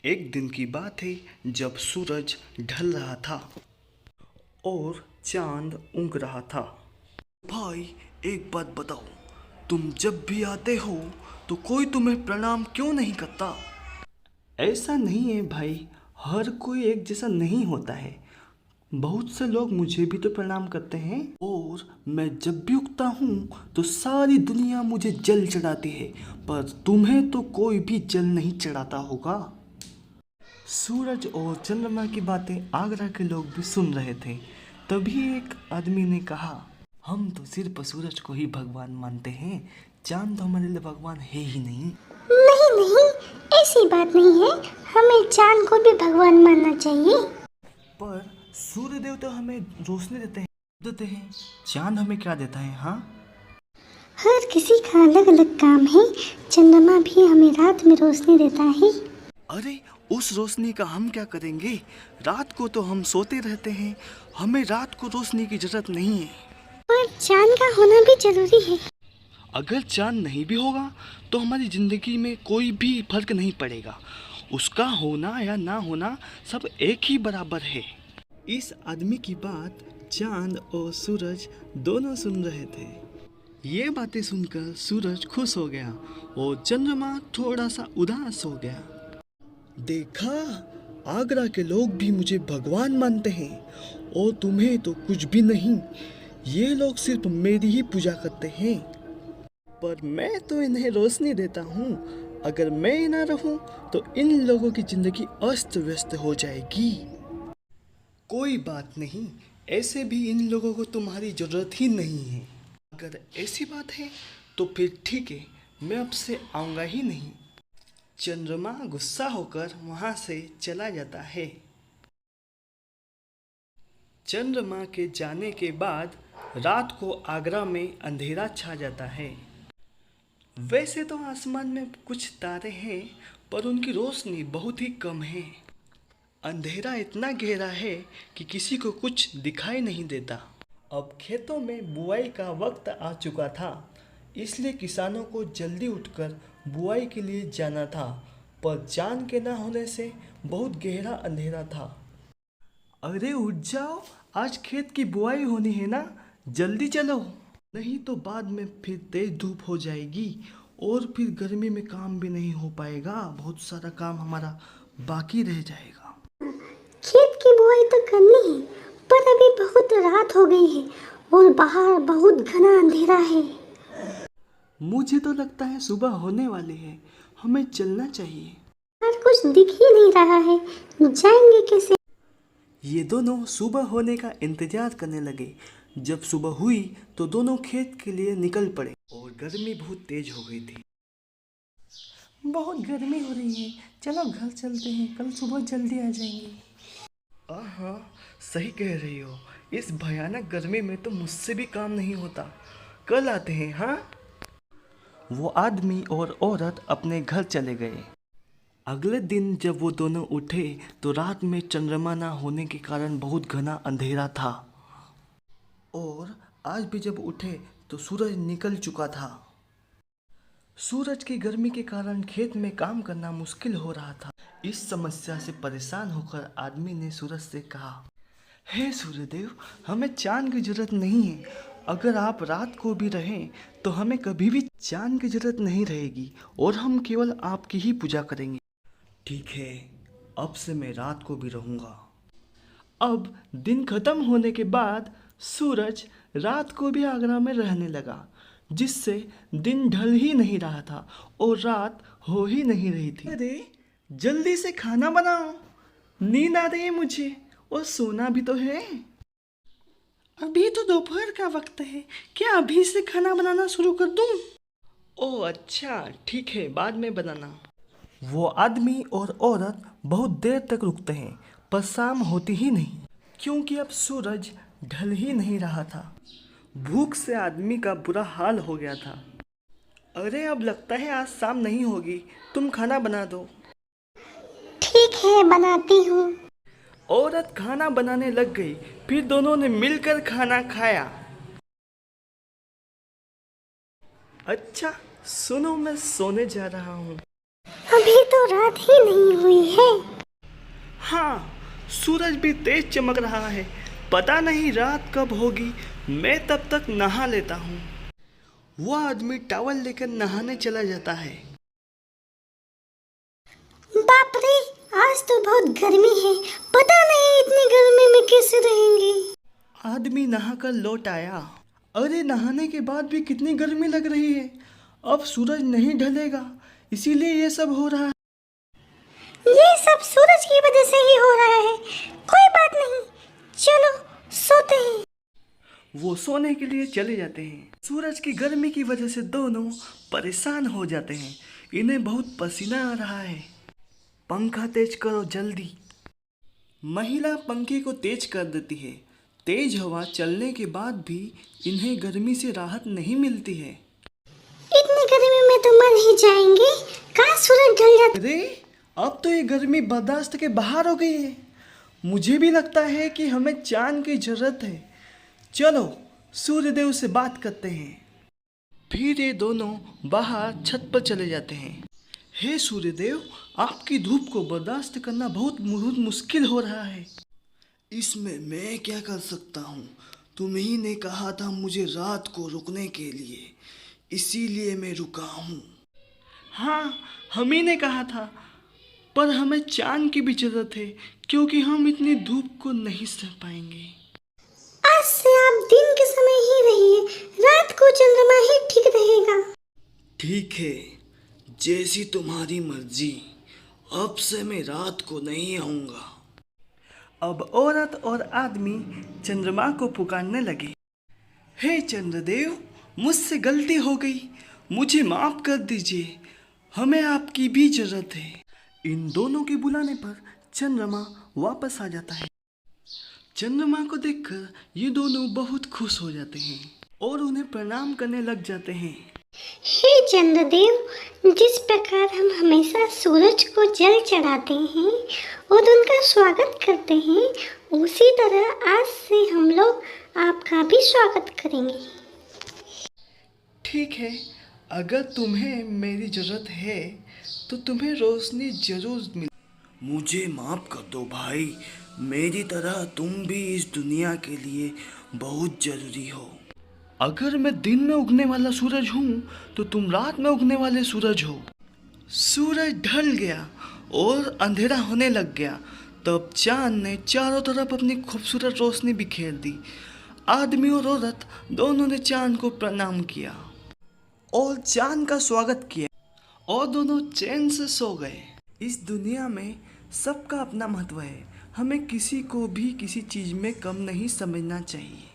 एक दिन की बात है जब सूरज ढल रहा था और चांद उग रहा था। भाई एक बात बताओ, तुम जब भी आते हो तो कोई तुम्हें प्रणाम क्यों नहीं करता? ऐसा नहीं है भाई, हर कोई एक जैसा नहीं होता है। बहुत से लोग मुझे भी तो प्रणाम करते हैं और मैं जब भी उगता हूँ तो सारी दुनिया मुझे जल चढ़ाती है, पर तुम्हें तो कोई भी जल नहीं चढ़ाता होगा। सूरज और चंद्रमा की बातें आगरा के लोग भी सुन रहे थे। तभी एक आदमी ने कहा, हम तो सिर्फ सूरज को ही भगवान मानते हैं, चांद तो हमारे लिए भगवान है ही नहीं। नहीं नहीं, ऐसी बात नहीं है। हमें चांद को भी भगवान मानना चाहिए। पर सूर्य देव तो हमें रोशनी देते हैं, चांद हमें क्या देता है? हाँ, हर किसी का अलग अलग काम है। चंद्रमा भी हमें रात में रोशनी देता है। अरे उस रोशनी का हम क्या करेंगे? रात को तो हम सोते रहते हैं, हमें रात को रोशनी की जरूरत नहीं है। पर चांद का होना भी जरूरी है। अगर चांद नहीं भी होगा तो हमारी जिंदगी में कोई भी फर्क नहीं पड़ेगा। उसका होना या ना होना सब एक ही बराबर है। इस आदमी की बात चांद और सूरज दोनों सुन रहे थे। ये बातें सुनकर सूरज खुश हो गया और चंद्रमा थोड़ा सा उदास हो गया। देखा, आगरा के लोग भी मुझे भगवान मानते हैं और तुम्हें तो कुछ भी नहीं। ये लोग सिर्फ मेरी ही पूजा करते हैं, पर मैं तो इन्हें रोशनी देता हूँ। अगर मैं ना रहूँ तो इन लोगों की जिंदगी अस्त व्यस्त हो जाएगी। कोई बात नहीं, ऐसे भी इन लोगों को तुम्हारी जरूरत ही नहीं है। अगर ऐसी बात है तो फिर ठीक है, मैं अब से आऊँगा ही नहीं। चंद्रमा गुस्सा होकर वहाँ से चला जाता है। चंद्रमा के जाने के बाद रात को आगरा में अंधेरा छा जाता है। वैसे तो आसमान में कुछ तारे हैं, पर उनकी रोशनी बहुत ही कम है। अंधेरा इतना गहरा है कि किसी को कुछ दिखाई नहीं देता। अब खेतों में बुआई का वक्त आ चुका था, इसलिए किसानों को जल्दी उठकर बुआई के लिए जाना था। पर चांद के ना होने से बहुत गहरा अंधेरा था। अरे उठ जाओ, आज खेत की बुआई होनी है ना, जल्दी चलो, नहीं तो बाद में फिर तेज धूप हो जाएगी और फिर गर्मी में काम भी नहीं हो पाएगा। बहुत सारा काम हमारा बाकी रह जाएगा। खेत की बुआई तो करनी है, पर अभी बहुत रात हो गई है और बाहर बहुत घना अंधेरा है। मुझे तो लगता है सुबह होने वाली है, हमें चलना चाहिए। पर कुछ दिख ही नहीं रहा है, जाएंगे कैसे? ये दोनों सुबह होने का इंतजार करने लगे। जब सुबह हुई तो दोनों खेत के लिए निकल पड़े और गर्मी बहुत तेज हो गई थी। बहुत गर्मी हो रही है, चलो घर चलते हैं, कल सुबह जल्दी आ जाएंगे। हाँ, सही कह रही हो, इस भयानक गर्मी में तो मुझसे भी काम नहीं होता, कल आते हैं। हाँ, वो आदमी और औरत अपने घर चले गए। अगले दिन जब वो दोनों उठे तो रात में चंद्रमा ना होने के कारण बहुत घना अंधेरा था और आज भी जब उठे तो सूरज निकल चुका था। सूरज की गर्मी के कारण खेत में काम करना मुश्किल हो रहा था। इस समस्या से परेशान होकर आदमी ने सूरज से कहा, हे सूर्यदेव, हमें चांद की जरूरत नहीं है। अगर आप रात को भी रहें तो हमें कभी भी चांद की जरूरत नहीं रहेगी और हम केवल आपकी ही पूजा करेंगे। ठीक है, अब से मैं रात को भी रहूँगा। अब दिन खत्म होने के बाद सूरज रात को भी आगरा में रहने लगा, जिससे दिन ढल ही नहीं रहा था और रात हो ही नहीं रही थी। अरे जल्दी से खाना बनाओ, नींद आ रही है मुझे और सोना भी तो है। अभी तो दोपहर का वक्त है, क्या अभी से खाना बनाना शुरू कर दूं? ओह अच्छा, ठीक है, बाद में बनाना। वो आदमी और औरत बहुत देर तक रुकते हैं, पर शाम होती ही नहीं, क्योंकि अब सूरज ढल ही नहीं रहा था। भूख से आदमी का बुरा हाल हो गया था। अरे अब लगता है आज शाम नहीं होगी, तुम खाना बना दो। ठीक है, बनाती हूँ। औरत खाना बनाने लग गई, फिर दोनों ने मिलकर खाना खाया। अच्छा सुनो, मैं सोने जा रहा हूँ। अब अभी तो रात ही नहीं हुई है। हाँ, सूरज भी तेज चमक रहा है। पता नहीं रात कब होगी। मैं तब तक नहा लेता हूँ। वह आदमी टॉवल लेकर नहाने चला जाता है। बाप रे, आज तो बहुत गर्मी है। पता नहीं इतनी गर्मी में कैसे रहेंगे। आदमी नहाकर लौट आया। अरे, नहाने के बाद भी कितनी गर्मी लग रही है। अब सूरज नहीं ढलेगा, इसीलिए ये सब हो रहा है। ये सब सूरज की वजह से ही हो रहा है। कोई बात नहीं, चलो सोते हैं। वो सोने के लिए चले जाते हैं। सूरज की गर्मी की वजह से दोनों परेशान हो जाते हैं। इन्हें बहुत पसीना आ रहा है। पंखा तेज करो जल्दी। महिला पंखे को तेज कर देती है। तेज हवा चलने के बाद भी इन्हें गर्मी से राहत नहीं मिलती है। इतनी गर्मी में तो मर ही जाएंगे। कहाँ सूरज ढल जाता। अरे, अब तो ये गर्मी बर्दाश्त के बाहर हो गई है। मुझे भी लगता है कि हमें चांद की जरूरत है। चलो सूर्यदेव से बात करते हैं। फिर ये दोनों बाहर छत पर चले जाते हैं। हे सूर्यदेव, आपकी धूप को बर्दाश्त करना बहुत मुश्किल हो रहा है। इसमें मैं क्या कर सकता हूँ? तुम ही ने कहा था मुझे रात को रुकने के लिए, इसीलिए मैं रुका हूँ। हाँ, हम ही ने कहा था, पर हमें चांद की भी जरूरत है, क्योंकि हम इतनी धूप को नहीं सह पाएंगे। आज से आप दिन के समय ही रहिए, रात को चंद्रमा ही ठीक रहेगा। ठीक है, जैसी तुम्हारी मर्जी। अब से मैं रात को नहीं आऊँगा। अब औरत और आदमी चंद्रमा को पुकारने लगे। हे चंद्रदेव, मुझसे गलती हो गई, मुझे माफ कर दीजिए। हमें आपकी भी जरूरत है। इन दोनों के बुलाने पर चंद्रमा वापस आ जाता है। चंद्रमा को देखकर ये दोनों बहुत खुश हो जाते हैं और उन्हें प्रणाम करने लग जाते हैं। हे चंद्रदेव, जिस प्रकार हम हमेशा सूरज को जल चढ़ाते हैं और उनका स्वागत करते हैं, उसी तरह आज से हम लोग आपका भी स्वागत करेंगे। ठीक है, अगर तुम्हें मेरी जरूरत है तो तुम्हें रोशनी जरूर मिल। मुझे माफ कर दो भाई, मेरी तरह तुम भी इस दुनिया के लिए बहुत जरूरी हो। अगर मैं दिन में उगने वाला सूरज हूँ तो तुम रात में उगने वाले सूरज हो। सूरज ढल गया और अंधेरा होने लग गया। तब चांद ने चारों तरफ अपनी खूबसूरत रोशनी बिखेर दी। आदमी और औरत दोनों ने चांद को प्रणाम किया और चांद का स्वागत किया और दोनों चैन से सो गए। इस दुनिया में सबका अपना महत्व है। हमें किसी को भी किसी चीज़ में कम नहीं समझना चाहिए।